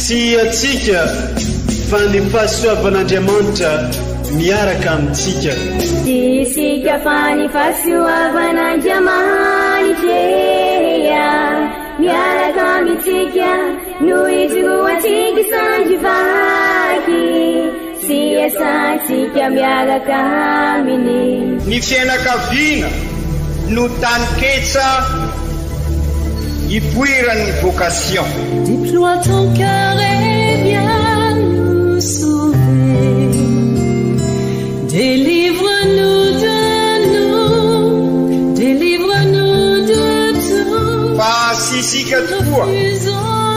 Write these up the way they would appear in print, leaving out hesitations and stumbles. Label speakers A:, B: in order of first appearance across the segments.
A: sy atsika fa ny fahasoavan'Andriamanitra miaraka amintsika.
B: Isika fa ny fahasoavan'Andriamanitra miaraka amintsika no itroatsika sandrivaky sy asantsika miaraka aminy.
C: Ny fianakaviana no taniketsa ipoiran'ny vocation.
D: Déploie ton cœur et viens nous sauver. Délivre-nous de nous, délivre-nous de tout.
C: Fa sisika tokoa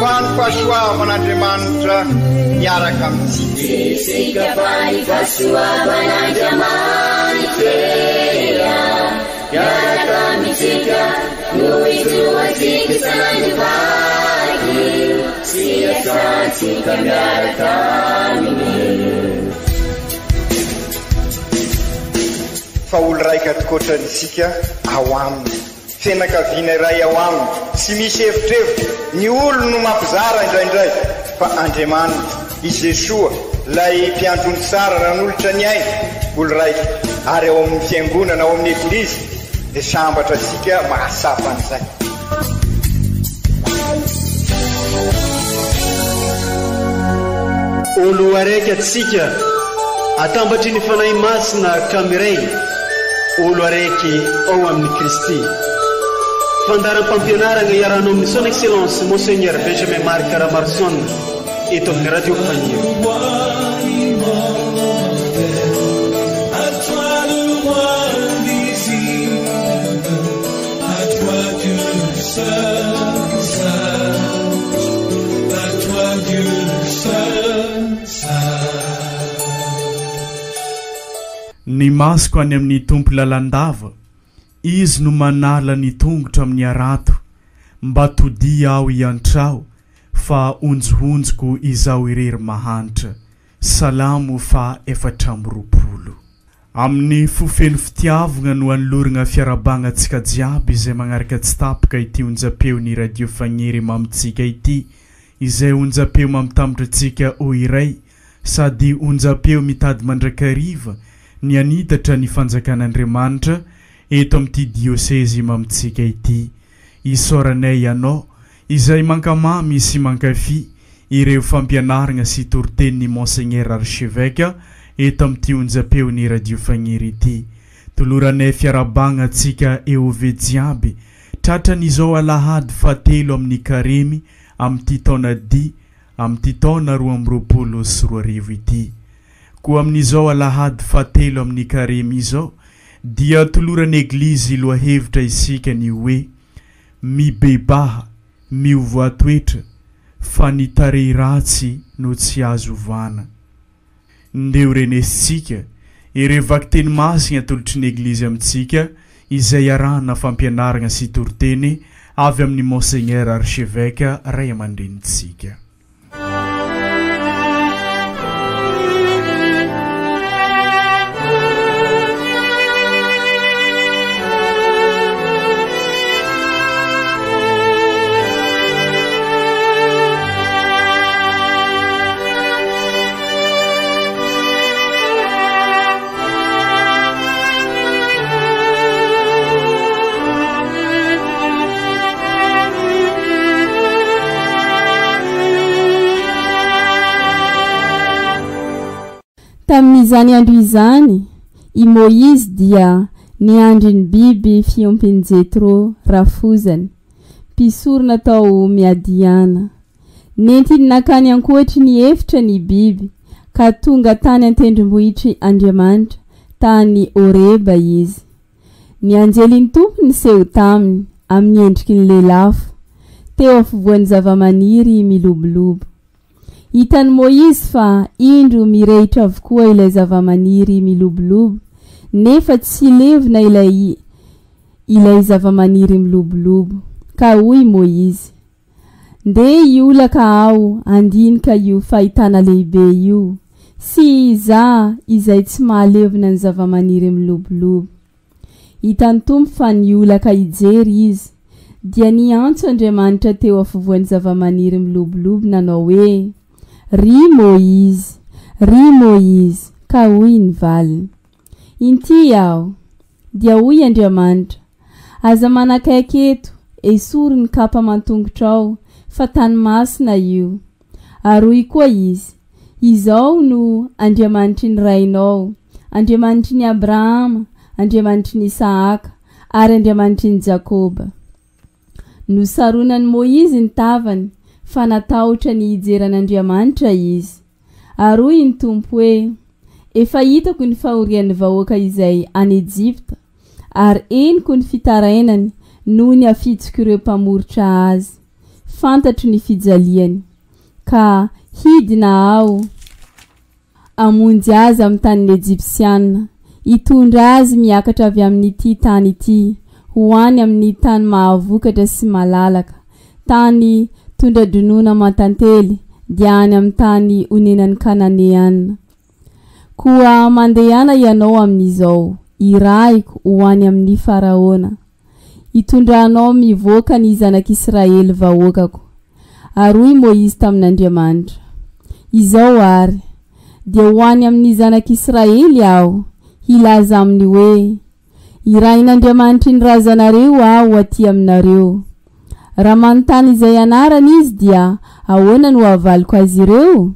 C: fa ny fahasoavan'Andriamanitra miaraka amintsika.
B: Sisika fa ny fahasoavan'Andriamanitra miaraka amintsika no itroatsika sandrivaky sy asantsika miaraka aminy.
C: Fa olo raika atokotrantsika ao aminy, fianakaviana iray ao aminy, tsy misy hevitrevitra. Ny olo no mampizara indraindray fa Andriamanitra i Jesoa lay mpiandrony tsara ran'olotra ny aina, olo raika ary ao amin'ny fiangonana ao amin'ny eglizy dia sambatra tsika mahasapa an'izay.
A: Olo araiky atsika atambatry ny fanahy masina kamiray, olo araiky ao amin'ny Kristy. Fandaram-pampianarana iaranao amin'ny son excellence Monseigneur Benjamin Marc Caramarson eto amin'ny radio Fagniry.
E: Ny masoko any amin'ny tompo lalandava, izy no manala ny tongotra amin'ny arato, mba todia aho iantrao, fa onjohonjoko izaho irery mahantra. Salamo fa 420. Amin'ny fofeny fitiavana no anolorana fiarabanantsika jiaby izay magnaraka tsy tapaka ity onjam-peon'ny radio Fagniry mamitsika ity, izay onjam-peo mamitambatra antsika ho iray sady onjam-peo mitady mandrakariva ny anitatra ny fanjakan'Andriamanitra eto amin'ity diosèzy mamitsika ity. Isoranay ianao izay mankamamy sy mankafy ireo fampianarana sy toriten'ny Monseigneur Archevêque eto amin'ity onjam-peon'ny radio Fagniry ity. Toloranay fiarabagna antsika eove jiaby tratran'izao alahady fatelo amin'ny karemy amin'ity taona di amin'ity taona 2024 ity. Koa amin'izao alahady fatelo amin'ny karemy izao dia toloran'ny eglizy lohahevitra isika ny hoe mibebaha miovo atoetra fa ny tarei ratsy no tsy azo ovana. Ndeo renesitsika ireo vaky teny masina tolotry ny eglizy amintsika izay arahana fampianarana sy toriteny avy amin'ny Monseigneur Archevêque ray aman-drenitsika.
F: Tamin'izany andro izany, i Moïse dia niandry ny biby fiompiny Jetro rafozany, mpisorona tao Miadiana. Nentiny nakany ankoatry ny efitra ny biby, ka tonga tany antendrombohitry Andriamanitra, tany Oreba izy. Ny anjelin'ny tompony seho taminy amin'ny endriky ny lelafo, teo afovoan'ny zavamaniry milobolobo. Hitany Moïse fa indro mirehitra avokoa ilay zavamaniry milobolobo, nefa tsy levina ilay zavamaniry milobolobo. Ka hoy Moïse, nde iola ka ao andinika io fahitana lehibe io, sy iza izay tsy mahalevina ny zavamaniry milobolobo. Hitany tompo fa niola ka ijery izy, dia niantso Andriamanitra teo afovoan'ny zavamaniry milobolobo nanao hoe, ry Moizy ka hoy ny valiny: inty aho dia hoy Andriamanitra, aza manakaiky eto esory ny kapa mantongotra ao fa tany masina io. Ary hoy koa izy: izao no Andriamanitry ny rainao, Andriamanitry ny Abrahama, Andriamanitry ny Isaaka ary Andriamanitry ny Jakoba. Nosaronany Moizy ny tavany fa natahotra ny hijeran'Andriamanitra izy. Ary hoy ny Tompo hoe: efa hitako ny fahorian'ny vahoaka izay any Ejipta, ary eniko ny fitarainany noho ny afitsiko ireo mpamorotra azy. Fantatro ny fijaliany, ka hidina aho amonjy azy amin'ny tanin'ny Ejipsiana, hitondra azy miakatra avy amin'ity tany ity hoany amin'ny tany mahavokatra sy malalaka, tany tondra-dronoana matantely, dia any amin'ny tany onenan'ny Kananeana. Koa mandehana ianao amin'izao, irahiko hoany amin'ny Faraona, hitondranao mivoaka ny zanak'Israely vahoakako. Ary hoy Moizy tamin'Andriamanitra: izao ary dia hoany amin'ny zanak'Israely aho, hilaza aminy hoe: irain'Andriamanitry ny razanareo aho aty aminareo. Raha manontany izay anarany izy dia ahoana no avaliko azy ireo?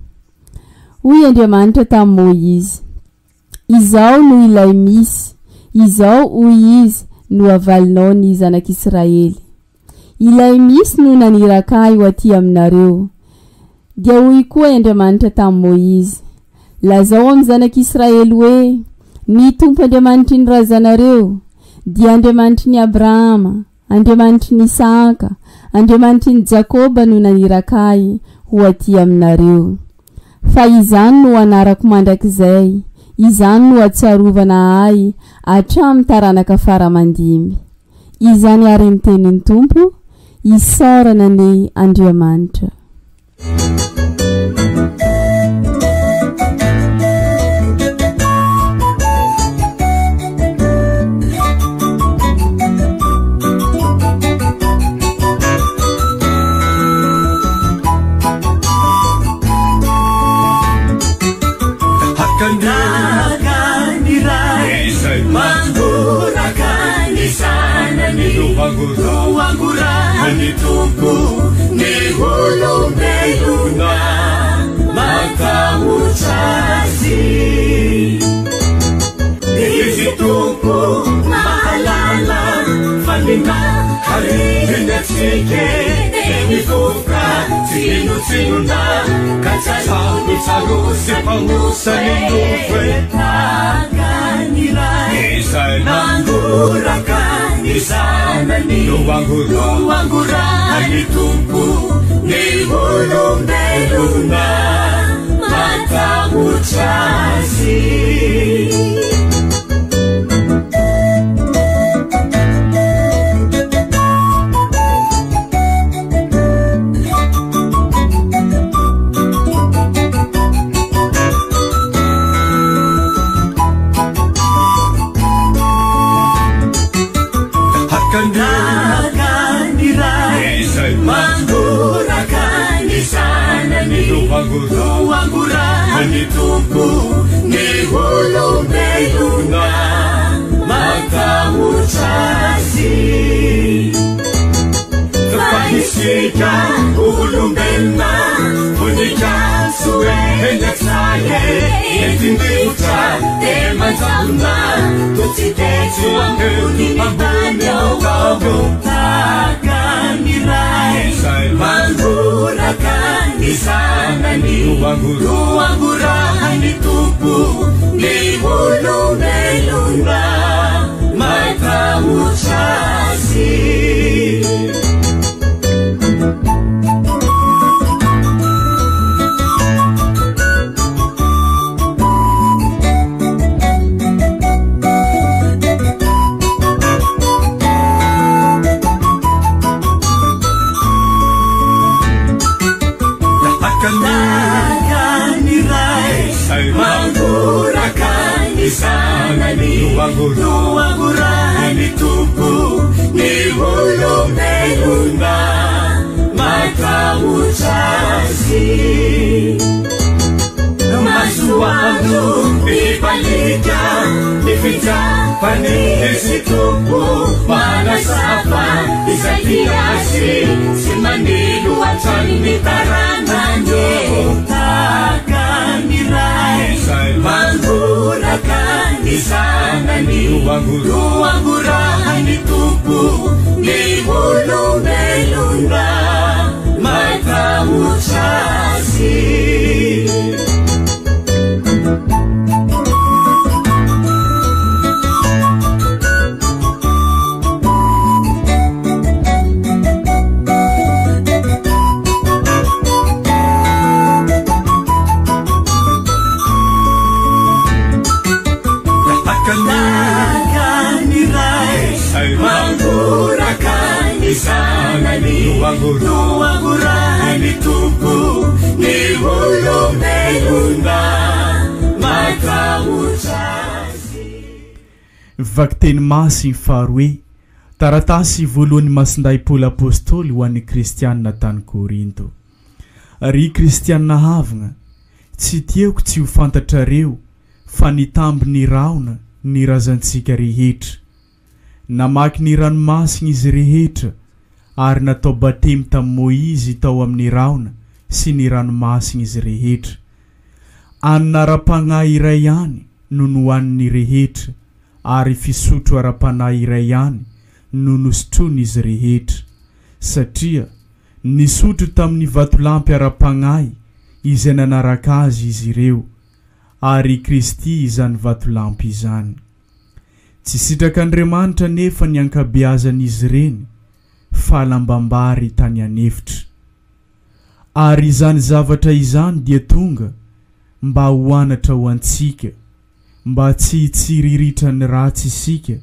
F: Hoy Andriamanitra tamin'i Moizy: izao no ilay misy, izao hoy izy no avalinao ny zanak'Israely. Ilay misy no nanirakahy ho aty aminareo. Dia hoy koa Andriamanitra tamin'i Moizy: lazao amin'ny zanak'Israely hoe: ny Tompo Andriamanitry ny razanareo dia Andriamanitry ny Abrahama, Andriamanitry ny Isaaka, Andriamanitry ny Jakoba no nanirakahy ho aty aminareo. Fa izany no anarako mandrakizay, izany no atsarovana ahy hatramin'ny taranaka faramandimy. Izany ary ny tenin'ny Tompo, isaorana ny Andriamanitra.
B: Ni Tompo ni olombelona makamuchazi ni Tompo mahalala falina haringa tike ni fuka tinu kachasa ni sarusi pangusa ni nufeta ganira nanguraka sana ni wangura ni Tompo ni olombeluna makamuchazi. Ni Tompo ni olombeluna makamuchazi. Fahisika olombeluna funika suena saye entindita emanzaluna tutitetu anguni mabanyo taganirai mangura kanisana ni wangura ni Tompo ni olombeluna makamuchazi. Sana ni wangura ni Tompo ni olombeluna makamuchazi. vita panisi tupu mana sapa isakiasi simanilu watani mitarananye takanirai mangurakan isanani luangurahani tupu ni ulubelunda matamuchasi luangurahani tupu ni ulubelunda matamuchasi.
E: Vakiteny masiny faharoe taratasy voalohany masinday Paoly apôstôly ho an'ny kristianina tany Korinto. Ry kristianina havagna, tsy tiako tsy ho fantatrareo fa nitamby ny raona ny razantsika rehetra. Namaky ny ranomasina izy rehetra ary natao batemy tamin'i Moizy tao amin'ny raona sy ny ranomasina izy rehetra. Anina ara-panahy iray ihany no nohaniny rehetra ary fisotro ara-panahy iray ihany no nosotrony izy rehetra. Satria nisotro tamin'ny vatolampy ara-panahy izay nanaraka azy izy ireo ary Kristy izany vatolampy izany. Tsy sitrak'Andriamanitra nefa ny ankabeazan'izy ireny fa lambambary tany anefitra. Ary izany zavatra izany dia tonga mba ho anatra ho antsika, mba tsy hitsiriritany ratsy isika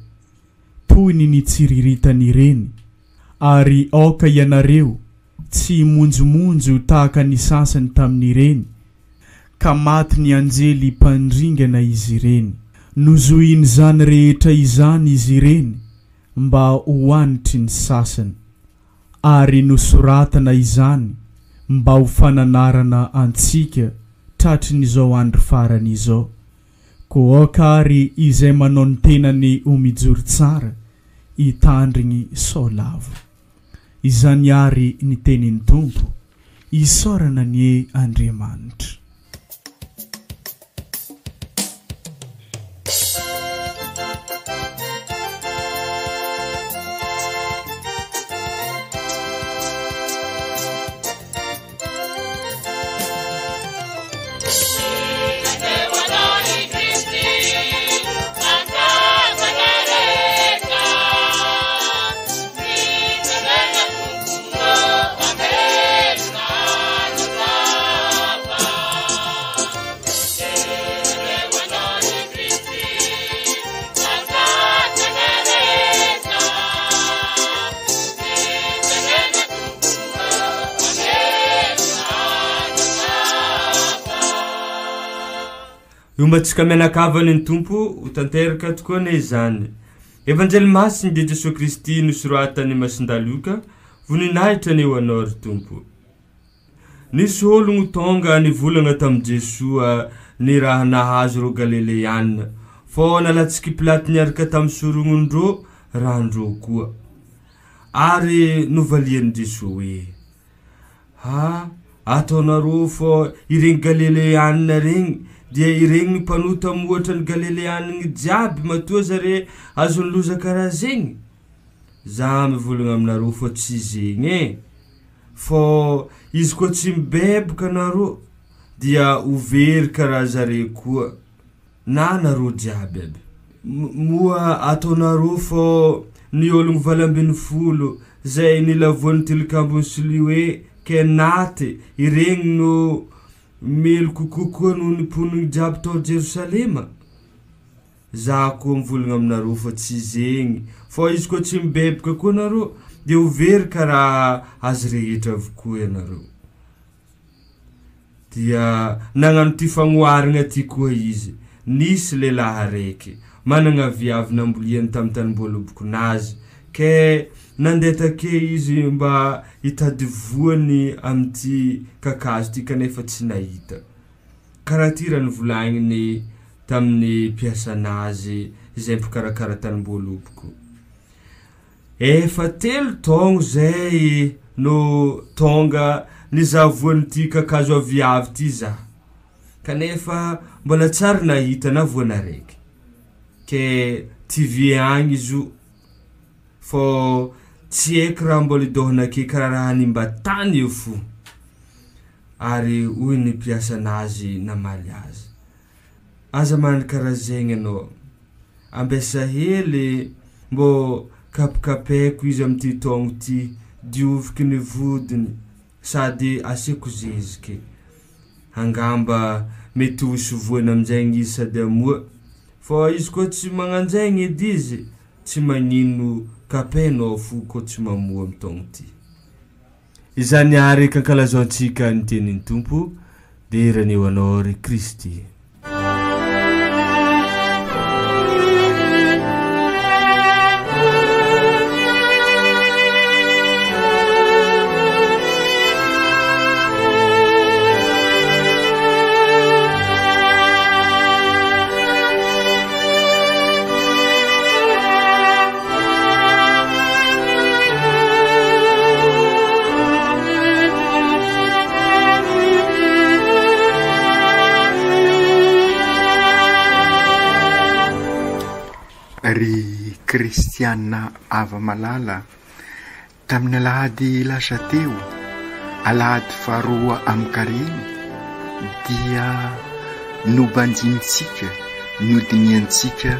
E: toy ny nitsiriritany ireny, ary aoka ianareo tsy monjomonjo tahaka ny sasany tamin'ireny ka maty ny anjely mpandringana izy ireny. Nozoiny zany rehetra izany izy ireny mba ho anitry ny sasany, ary nosoratana izany mba ho fananarana antsika tratry n'izao andro farany izao. Koa kary izay manao ny tenany ho mijoro tsara hitandriny sao lavo. Izany ary ny tenin'ny Tompo, isaorana ny Andriamanitra.
G: Yombatsika mianakavany ny Tompo ho tanteraka tokoa ne izany. Evanjely masiny dia Jesosy Kristy nosoratany masinda Luka voninahitra ny ho anao ry Tompo. Nisy ologno tonga nivolagna tamin'i Jesosy ny raha nahazo ro Galileana, fô nalatsika Pilaty niaraka tamin'ny soronondreo rahandreo koa. Ary novalian'i Jesosy hoe, ataonareo fô ireny Galileana regny dia ireny mpanota moatra ny Galileana jiaby matoa zare azony loza karaha zegny. Za mivolagna aminareo fô tsy zegny fô izy koa tsy mibeboka nareo dia overy karaha zare koa na nareo jiaby aby. Moa ataonareo fô ny ologno 20 zay nilavoan'ny tilikambony Siloe kenaty ireny no meloko kokoa no niponiny jiaby tao Jerusalema. Za koa mivolagna aminareo fa tsy zegny fô izy koa tsy mibeboka koa nareo dia overy karaha azy rehetra avokoa ianareo. Dia nagnano ty fagnoharagna ty koa izy. Nisy lehilahy raiky managna viavy namboliany tamin'ny tanim-boalobokonazy ke nandeha take izy mba hitady voany amin'ity kakazo ty kanefa tsy nahita. Karaha ty raha nivolagniny tamin'ny mpiasanazy izay mpikarakara tanim-boaloboko. Efa 3 taogno zay no tonga nizavoan'ity kakazo aviavy ty za, kanefa mbola tsara nahita na voana raiky ke TV agny izo, fô tsy haiko raha mbola idohana ke karaha raha nimba tany io fo, ary hoy ny mpiasa anazy namaly azy. Aza manana karaha zegny anao, ambesa hely mbô kapikapaiko izy amin'ity taogno ty, dioviky ny vodiny sady asiako zeziky. Angamba mety ho sovoana amin'izay izy sady amoa, fô izy koa tsy magnanjaigny edy izy, tsy magnino kapainao fo koa tsy mamoa amin'ny taogno ty. Izany ary kankalazaontsika ny tenin'ny Tompo, dia raneo anao ry Kristy.
H: Ry kristianina ava malala, tamin'ny alahady lasa teo, alahady faharoa amin'ny kareny, dia nobanjinitsika, nodiniantsika,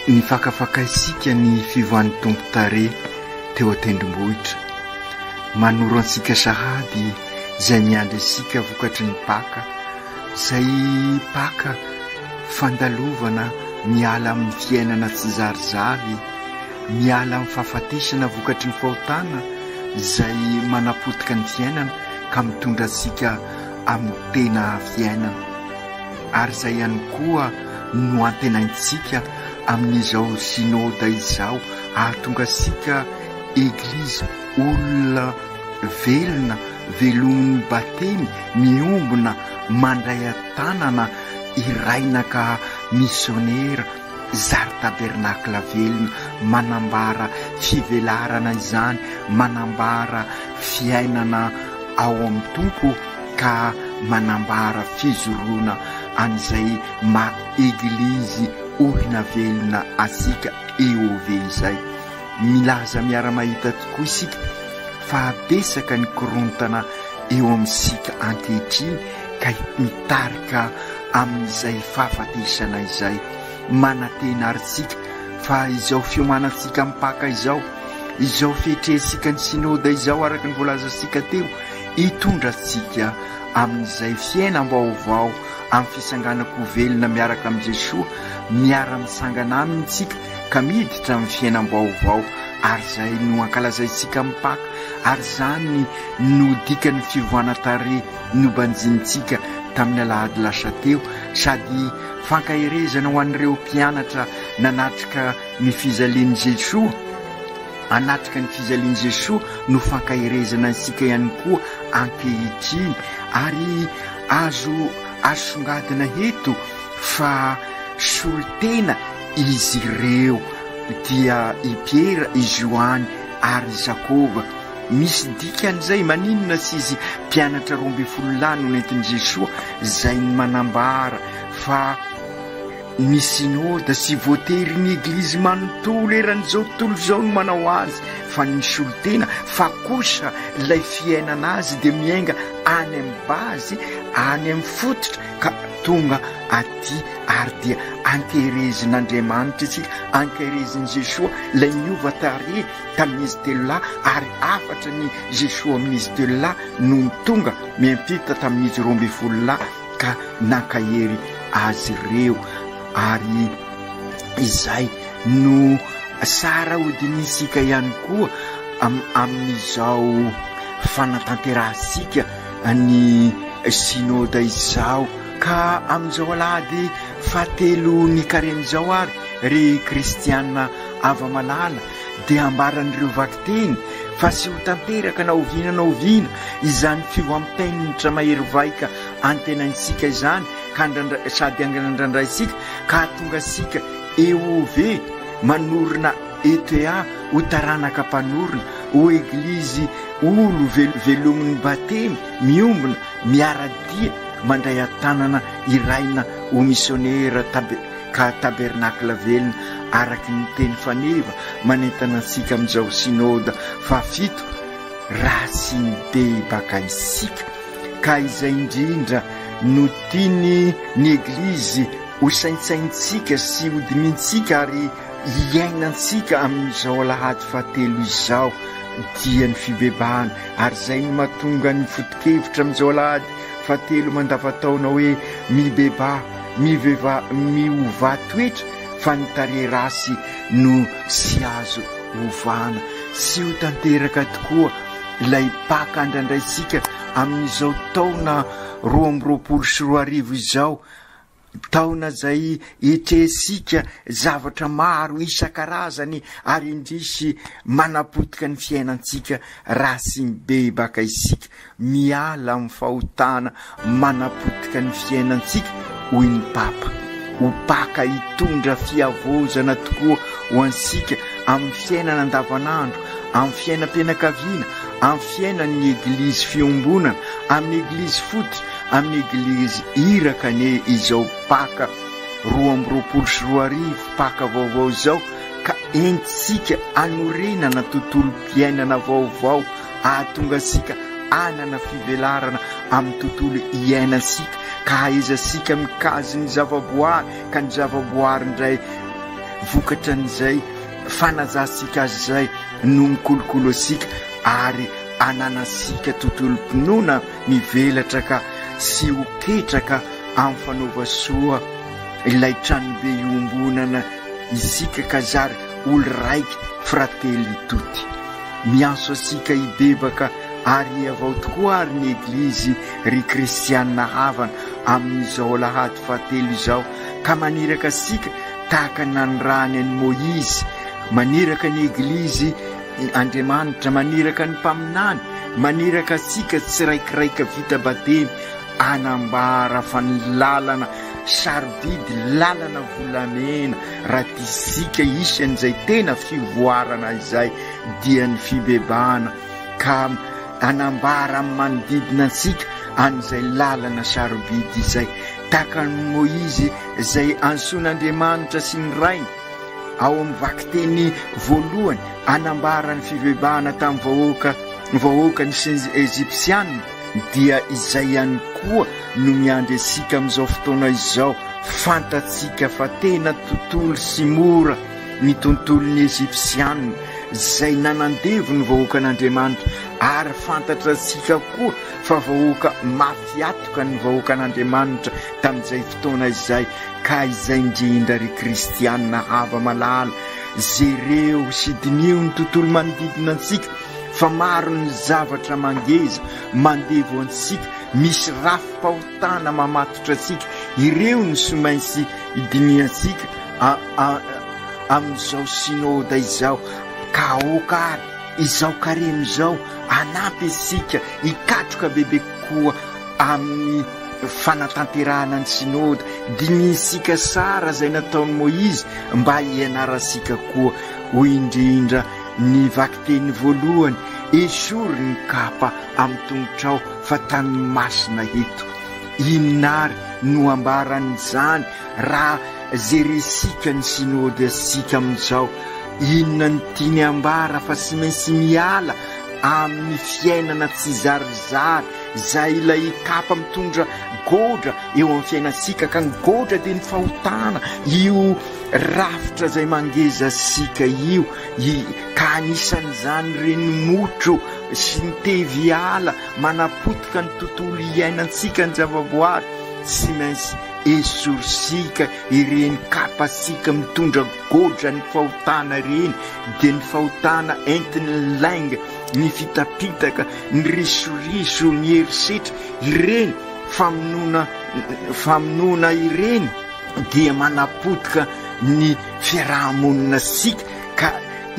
H: nifakafakaisika ny fivoan'ny Tompo tare teo an-tendrombohitra. Manoro antsika sahady zay miandry isika vokatry ny Paka, zay Paka fandalovana miala amin'ny fiainana tsy zarizary, miala amin'ny fahafatesana vokatry ny fahotana zay manapotika ny fiainana ka mitondra antsika amin'ny tena fiainana. Ary zay ihany koa no antenaintsika amin'izao synôda izao, ahatonga antsika eglizy olona velona, velomin'ny batemy, miombona mandray an-tanana iraina ka missionnaire, zary tabernakla velona, manambara fivelarana izany, manambara fiainana ao amin'ny Tompo, ka manambara fizoroana an'izay eglizy olona velona asika EOV izay. Milaza miara-mahita tokoa isika fa besaka ny korontana eo amin'isika ankehitriny, ka mitarika amin'izay fahafatesana izay. Manatena aritsika fa izao fiomanantsika mipaka izao, izao fetresika ny synôda izao araka ny voalazantsika teo, hitondra antsika amin'izay fiainam-baovao amin'ny fisanganako velona miaraka amin'ny Jesosy, miara-misangana aminy tsika ka miditra amin'ny fiainam-baovao. Ary zay no ankalazaitsika mipaka, ary zany no dikan'ny fivoana tare nobanjinitsika tamin'ny alahady lasa teo, sady fankaherezana ho an'ireo mpianatra nanatrika ny fizalian'i Jesosy, anatrika ny fizalian'i Jesosy no fankaherezana antsika ihany koa ankehitriny. Ary azo songadina eto fa solotena izy ireo dia i Piera, i Joany ary Jakoba. Misy dikan'izay maninona sy izy mpianatra 12 no nentin'i Jesosy zay manambara fa ny synôda sy voatery ny eglizy manontolo eran'izao tontolo izao no manao azy, fa ny solotena fa kosa ilay fiainana azy dia miainga any amin'ny bazy, any amin'ny fototra ka tonga aty, ary dia ankeherezin'Andriamanitra isika, ankeherezin'i Jesosy ilay niova tare tamin'izy telo lahy, ary afatra ny Jesosy amin'izy telo lahy no tonga miampita tamin'izy 12 lahy ka nankahery azy ireo. Ary izay no sara hodinisika ihany koa amin'izao fanatanterahasika ny synôda izao. Ka amin'izao alahady fahatelo ny karen'izao ary ry kristianina ava malala dia ambaran'ireo vakiteny fa sy ho tanteraka na oviana izany fivoamitenitra mahery vaika antenaintsika izany, ka sady anganandrandray isika ka tonga sika EOV manorona ETA ho taranaka mpanorona ho eglizy olo velomin'ny batemy miombona miaradia mandray atanana iraina ho missionnaire ka tabernakla velona araky ny teny faneva manentana antsika amin'izao synode fafito raha sy ny be baka isika ka izay indrindra no tiany ny eglizy ho saintsaintsika sy ho dimintsika ary iainantsika amin'izao alahady fahatelo izao dia ny fibebahana ary zay no mahatonga ny foto-kevitra amin'izao alahady fahatelo mandavataona hoe miova toetra fa ny tare rasy no sy azo ovana sy ho tanteraka tokoa ilay paka andrandraisika amin'izao taona 2024 izao taona zay etresika zavatra maro isan-karazany ary indrisy manapotika ny fiainantsika rasy be baka isika miala amin'ny fahotana manapotika ny fiainantsika hoy ny papa ho paka hitondra fiavozana tokoa ho ansika amin'ny fiainana andavanandro amin'ny fiainam-pianakaviana amin'ny fiainan'ny eglizy fiombonana amin'ny eglizy foty amin'ny eglizy irakane izao paka 2024 paka vaovao izao ka entsika anorenana tontolo mpiainana vaovao ahatonga sika anana fivelarana amin'ny tontolo iainasika ka aizasika mikazy ny zavaboary ka ny zavaboary indray vokatra n'izay fanazasika azy zay no mikolokolo asika ary ananasika tontolo mpinoana mivelatra ka sy ho ketraka amin'ny fanaova soa ilay tranobe iombonana isika ka zary olo raiky frately tuty mianso asika hibebaka ary avao tokoa ary ny eglizy ry kristianina havana amin'izao alahady fahatelo izao ka maniraka asika tahaka nanyrany any Moizy maniraka ny eglizy Andriamanitra maniraka ny mpaminany maniraka asika tsiraikiraika vita batemy anambara fa ny lalana sarobidy lalana volamena raha tisika isan'izay tena fivoarana izay dia ny fibebahana ka anambara manodidina ansika an'izay lalana sarobidy izay tahaka ny Moizy izay anson'Andriamanitra sy ny rainy ao amin'ny vakiteny voalohany anambara ny fibebahana tamin'ny vahoaka ny Ezipsianina dia izay ihany koa no miandry asika amin'izao fotoana izao fantatsika fa tena tontolo sy mora ny tontolon'ny Ezipsianina izay nanandevo ny vahoakan'Andriamanitra ary fantatra asika koa fa vahoaka mafiatoka ny vahoakan'Andriamanitra tamin'izay fotoana izay ka izay indrindra ry kristianina hava malala zereo sy dinio ny tontolo manodidina antsika fa maro ny zavatra mangeza mandevo antsika misy rafi-pahotana mamatotra antsika ireo ny somaintsy idiniantsika amin'izao synode izao ka okary izao karemo izao anampy asika hikatroka bebe koa amin'ny fanatanterahana ny synode dinisika sara izay nataon'ny Moizy mba hianarasika koa ho indrindra ny vakiteny voalohany esory ny kapa amin'ny tongotrao fa tany masina eto inary no ambaran'izany raha zeresika ny synode asika amin'izao inona ny tiany ambara fa sy maintsy miala amin'ny fiainana tsy zarizary izay ilay kapa mitondra godra eo amin'ny fiainantsika ka ny godra dia ny fahotana io rafitra izay mangeza asika io ka anisan'izany reny motro sy ny tevy ala manapotika ny tontolo iainantsika ny zavaboary sy maintsy esorsika ireny kapasika mitondra godra ny fahotana reny dia ny fahotana entiny lainga ny fitapitaka ny risoriso ny herisetra ireny famonoana ireny dia manapotika ny fiarahamonina sika ka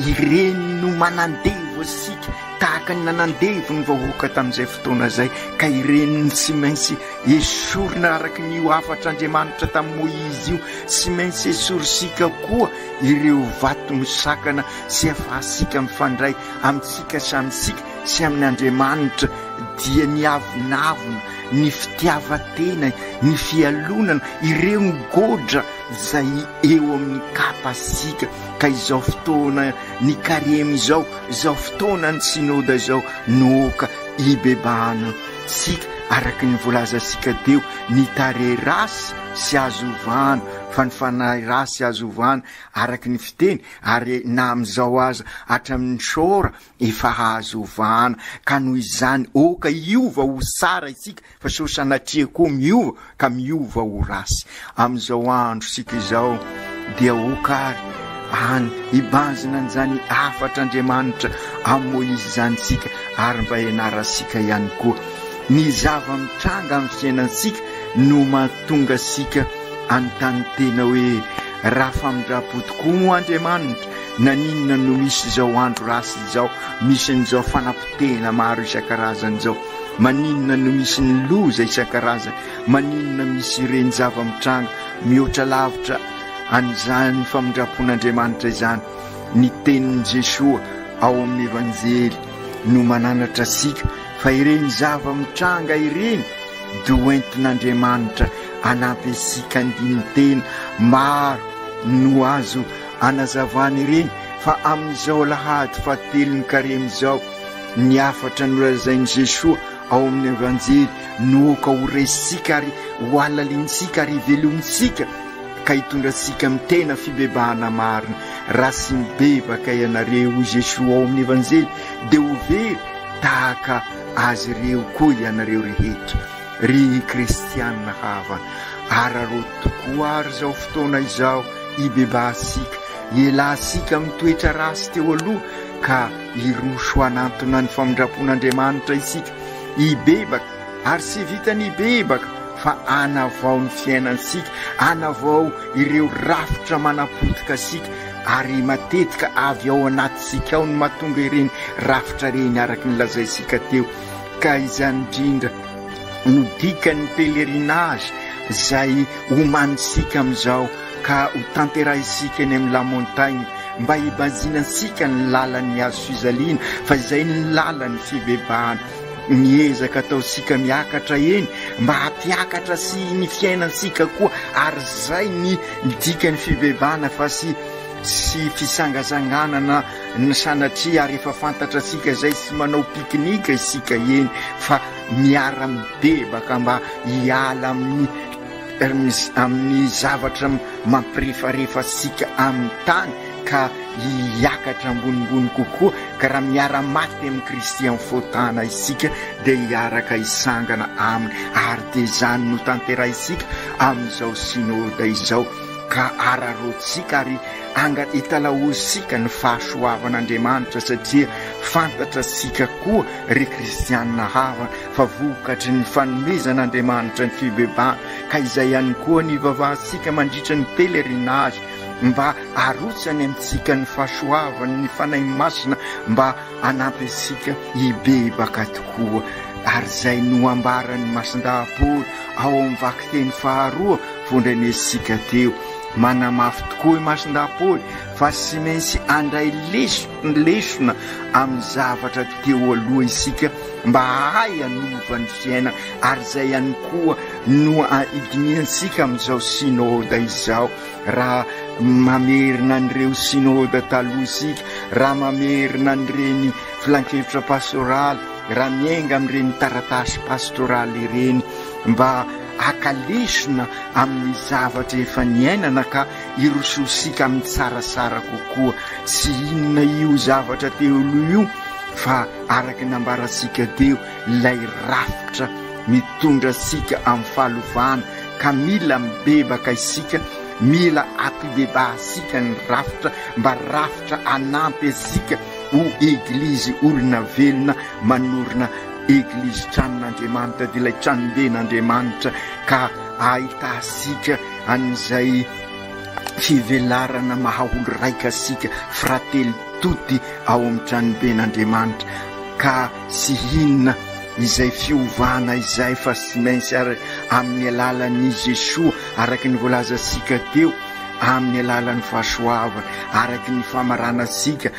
H: ireny no manandevo asika tahaka ny nanandevo ny vahoaka tamin'izay fotoana zay ka ireniny sy maintsy esorina araky ny io afatr'Andriamanitra tamin'ny Moizy io, sy maintsy esorisika koa ireo vato misakana sy afahasika mifandray amintsika samysika sy amin'ny Andriamanitra dia ny avinavina, ny fitiavatena, ny fialonana, ireo ny godra zay eo amin'ny kapasika. Ka izao fotoana ny karema izao fotoana ny sinoda izao noka ibebahana sika araky ny volazasika teo, ny tare rasy sy azovana, fanifanahy rasy azovana araky ny fiteny, ary na amin'izao aza hatramin'ny sora efa azovana. Ka noho izany oka iova ho sara isika, fa so sanatria koa miova ka miova ho rasy. Amin'izao andro sika izao dia okary any ibanjina an'izany afatr'Andriamanitra amin'ny Moizy zany sika, ary mba ianarasika ihany koa ny zava-mitranga amin'ny fiainansika no mahatonga sika anontany tena hoe raha famindrapo tokoa moa Andriamanitra, naninona no misy izao andro rasy izao, misy n'izao fanampotena maro isan-karazany izao, maninona no misy ny loza isan-karazany, maninona misy ireny zava-mitranga mihoatra lavitra an'izany famindrapon'Andriamanitra izany. Ny tenin'i Jesoa ao amin'ny evanjely no mananatra sika fa ireny zava-mitranga ireny dia hoentin'Andriamanitra anampy asika andiny tena maro no azo anazavana ireny. Fa amin'izao lahady fahatelo ny karema izao, ny afatra nolazain'i Jesoa ao amin'ny evanjely noka ho resika ary ho alalinsika ary velomitsika, ka hitondrasika amin'ny tena fibebahana marina. Raha sy mibebaka ianareo Jesoa ao amin'ny evanjely dia ho very tahaka azy ireo koa ianareo rehetra. Ry kristianina havana, araro tokoa ary zao fotoana izao ibebahasika, ielasika mitoetra rasy teo aloha ka iroso anatona ny famindrapon'Andriamanitra isika. Ibebaka ary sy vitany ibebaka fa anavao ny fiainansika, anavao ireo rafitra manapotika sika, ary matetika avy ao anatisika ao ny mahatonga ireny rafitra reny araky ny lazaisika teo. Ka izany indrindra no dikany pelerinage zay homanisika amin'izao ka ho tanterahisika eny amin'ny la montagne, mba hibazinasika ny lalan'ny azo fizaliana, fa izay ny lalan'ny fibebahana. Miezaka ataosika miakatra eny mba hampiakatra sy ny fiainansika koa, ary zay ny dikany fibebahana fa sy fisangazanganana ny sanatria, ary efa fantatra sika zay sy manao piknika isika eny, fa miara mibebaka mba hiala amin'ny zavatra mampirefarefa sika amin'ny tany, ka hiakatra ambonimbony kokoa. Ka raha miara maty amin'ny Kristy amin'ny fotana isika dia hiaraka hisangana aminy, ary dia zany no tanterahisika amin'izao sinoda izao. Ka ararotsika ary italahosika ny fahasoavan'Andriamanitra, satria fantatra sika koa ry kristianina havana fa vokatry ny fanomezan'Andriamanitra ny fibebahana. Ka izay ihany koa ny vavahasika mandritra ny pelerinage mba arotsany amintsika ny fahasoavany, ny fanahy masina, mba anampy asika hibebaka tokoa. Ary zay no ambaran'ny masindahapoly ao amin'ny vakiteny faharoa vondranesika teo. Manamafy tokoa i masindahapoly fa sy maintsy andray lesona amin'ny zavatra teo aloha isika, mba hay anova ny fiaina. Ary zay ihany koa no idiniansika amin'izao sinoda izao. Raha mamerina an'ireo sinoda taloha isika, raha mamerina an'ireny filan-kevitra pastoraly, raha miainga amin'ireny taratasy pastoraly ireny, mba akalesona amin'ny zavatra efa niainana ka irososika amin'ny tsarasara kokoa. Sy inona io zavatra teo aloha io, fa araky nambarasika teo ilay rafitra mitondra sika amin'ny fahalovana. Ka mila mibebaka isika, mila ampibebahasika ny rafitra, mba rafitra anampy asika ho eglizy olona velona, manorina eglizy tranon'Andriamanitra, dia ilay tranomben'Andriamanitra, ka ahitasika an'izay fivelarana maha olo raika asika frately tuty ao amin'ny tranomben'Andriamanitra. ka sy hinona izay fiovana izay fa sy maintsy amin'ny alalan'i Jesoa araky ny voalazantsika teo amin'ny alalan'ny fahasoavana araky ny famaranantsika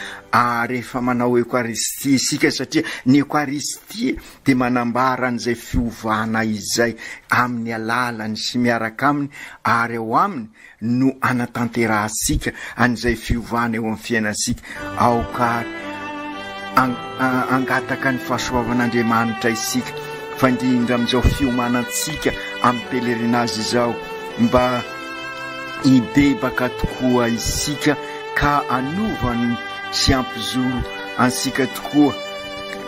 H: rehefa manao eukaristia isika satria ny eukaristia dia manambara an'izay fiovana izay amin'ny alalany sy miaraka aminy ary eo aminy no anatanterahantsika an'izay fiovana eo amin'ny fiainantsika aokary angataka ny fahasoavan'Andriamanitra isika fa indrindra amin'izao fiomanantsika amin'ny pelerinage izao mba hibebaka tokoa isika ka anovany sy ampizoro ansika tokoa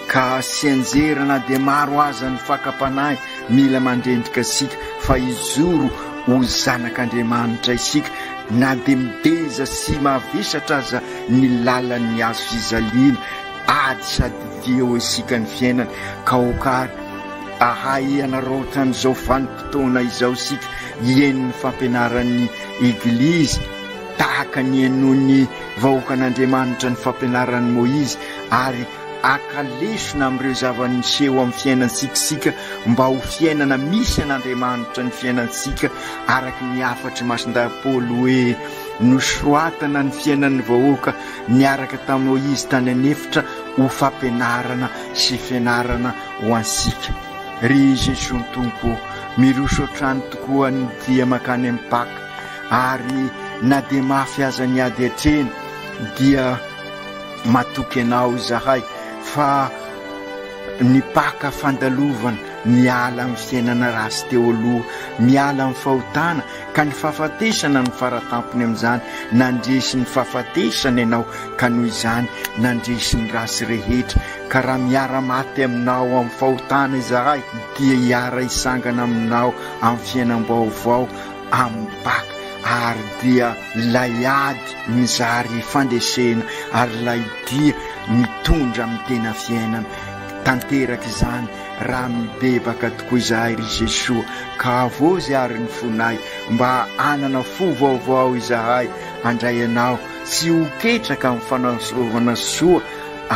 H: ka sy anjerana dia maro aza ny fakapanahy mila mandrendrika asika fa izoro ho zanak'Andriamanitra isika na dia mibeza sy mavesatra aza ny lalan'ny azo fizaliana ady sady dio isika ny fiainana ka okary ahay anarota n'izao vanim-potoana izao isika ien'ny fampianaran'ny eglizy tahaka ny enony vahoakan'Andriamanitra ny fampianaran'ny Moizy ary akalesona amin'ireo zava-niseho amin'ny fiainantsika mba ho fiainana misy an'Andriamanitra ny fiainantsika araky ny afatry masin-Paoly hoe nosoratana ny fiainan'ny vahoaka niaraka tamin'ny Moizy tany anefitra ho fampianarana sy fianarana ho ansika. Ry Jesosy ny Tompo miroso otrany tokoa ny dia makany amin'ny Paka ary na dia mafy aza ny ady hatreny dia matoky anao zahay fa ny Paka fandalovana miala amin'ny fiainana rasy teo aloha miala amin'ny fahotana ka ny fahafatesana ny faratampony amin'izany nandresy ny fahafatesana ianao ka noho izany nandresy ny rasy rehetra ka raha miara maty aminao amin'ny fahotana izahay dia hiara isangana aminao amin'ny fiainam-baovao amin'ny Paka ary dia lay ady mizary fandesena ary lay dia mitondra amin'ny tena fiainana tanteraka izany raha mibebaka tokoa izahay ry Jesosy ka avozy ary ny fonay mba anana fo vaovao izahay andray anao sy ho ketraka amin'ny fanasoavana soa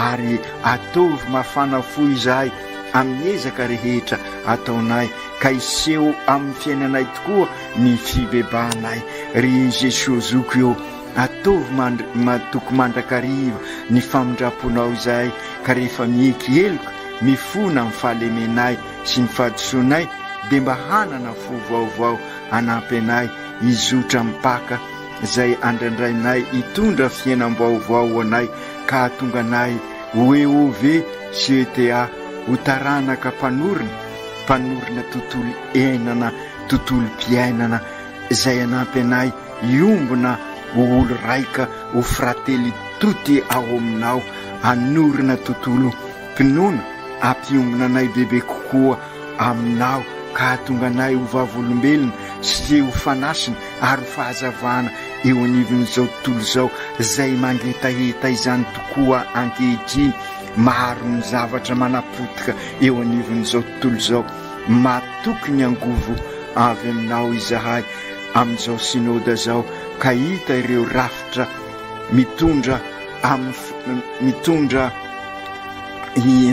H: ary ataovy mafana fo izahay amin'ny ezaka rehetra ataonay ka iseho amin'ny fiainanay tokoa ny fibebanay ry Jesosy zoko eo ataovy matoko mandrakariva ny famindraponao izahay ka rehefa mieky eloka mifona amin'ny fahalemenay sy ny fahadisoanay dia mba hanana fo vaovao anampy anay izotra amin'ny Paka izay andrandrainay hitondra fiainam-baovao anay ka hatonga anay hoe CETA ho taranaka mpanorina tontolo iainana tontolo mpiainana izay anampy anay iombona ho olo raika ho frately tuty ao aminao hanorina tontolo mpinoana ampiombona anay bebe kokoa aminao ka hatonga anay ho vavolombelona sy ho fanasina ary fahazavana eo anivon'izao tontolo izao izay mangetaheta izany tokoa ankehitriny maro ny zavatra manapotika eo anivon'izao tontolo izao matoky ny angovo avy aminao izahay amin'izao synôda izao ka hita ireo rafitra mitondra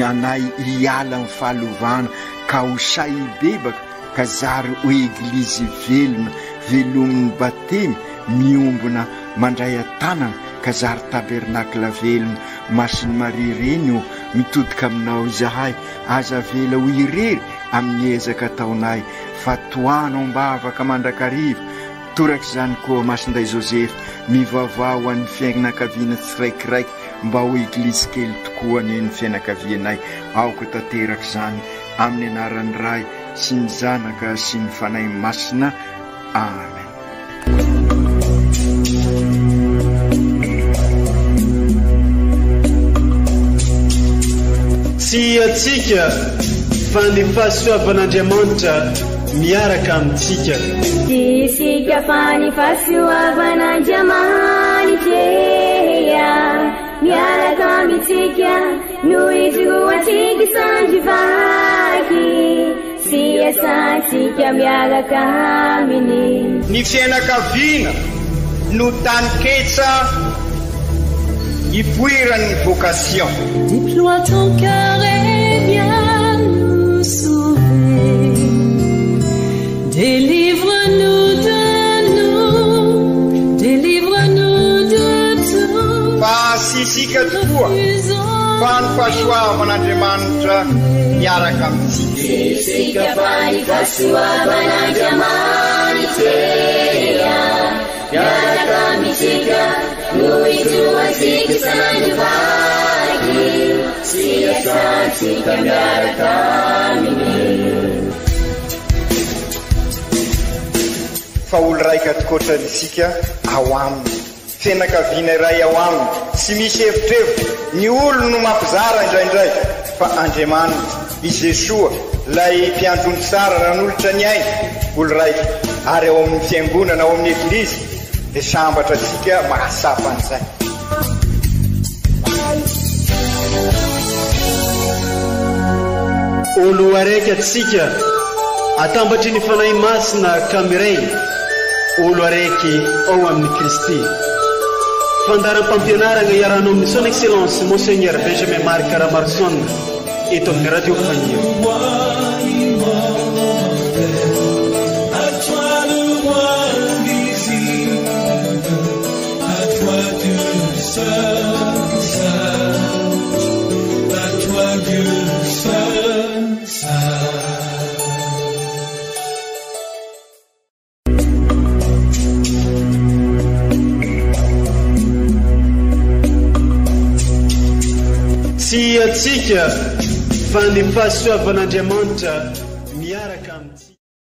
H: anay hiala amin'ny fahalovana ka ho say bebaka ka zary ho eglizy velomin'ny batemy miombona mandray an-tanana ka zary tabernakla velona masiny Maria reny mitodika aminao izahay aza vela ho irery amin'ny ezaka ataonay fa toano ambavaka mandrakariva toraka izany koa masinday Josefa mivavao amin'ny fiainanakaviana tsiraikiraiky mba ho eglizy kely tokoa ny fiainakavianay aoka tanteraka izany amin'ny anaran'ny Ray sy ny Zanaka sy ny Fanahy Masina. Amen.
A: Tsy atsika fa ny fahasoavan'Andriamanitra miaraka amintsika.
D: Isika fa ny fahasoavan'Andriamanitra miaraka amintsika noho izy ho atsika sandrivaky sy asantsika miaraka aminy.
C: Ny fianakaviana no tany ketsa ipoirany vocation.
B: Déploie ton cœur et viens nous sauver. Délivre-nous de nous, délivre-nous de tout.
C: Fa sisika tokoa fa ny fahasoavan'Andriamanitra miaraka amintsika.
D: Sisika fa ny fahasoavan'Andriamanitra miaraka amintsika no ijoatsika sandrovaky sy asantsika miaraka aminy.
C: Fa olo raika tokoatrantsika ao aminy, fianakaviana iray ao aminy, tsy misy hevitrevitra. Ny olo no mampizara indraindray fa Andriamanitra i Jesoa lay mpiandrony tsara ranolotra ny ainy olo raika. Ary ao amin'ny fiangonana ao amin'ny eglizy dia sambatra atsika mahasapa an'izay.
A: Olo araiky atsika atambatry ny fanahy masina kamiray, olo araiky ao amin'ny Kristy. Fandaram-pampianarana iarano amin'ny son excellence Monseigneur Benjamin Marc Ramarsson eto amin'ny radio Fania. Tsy atsika fa ny fahasoavan'Andriamanitra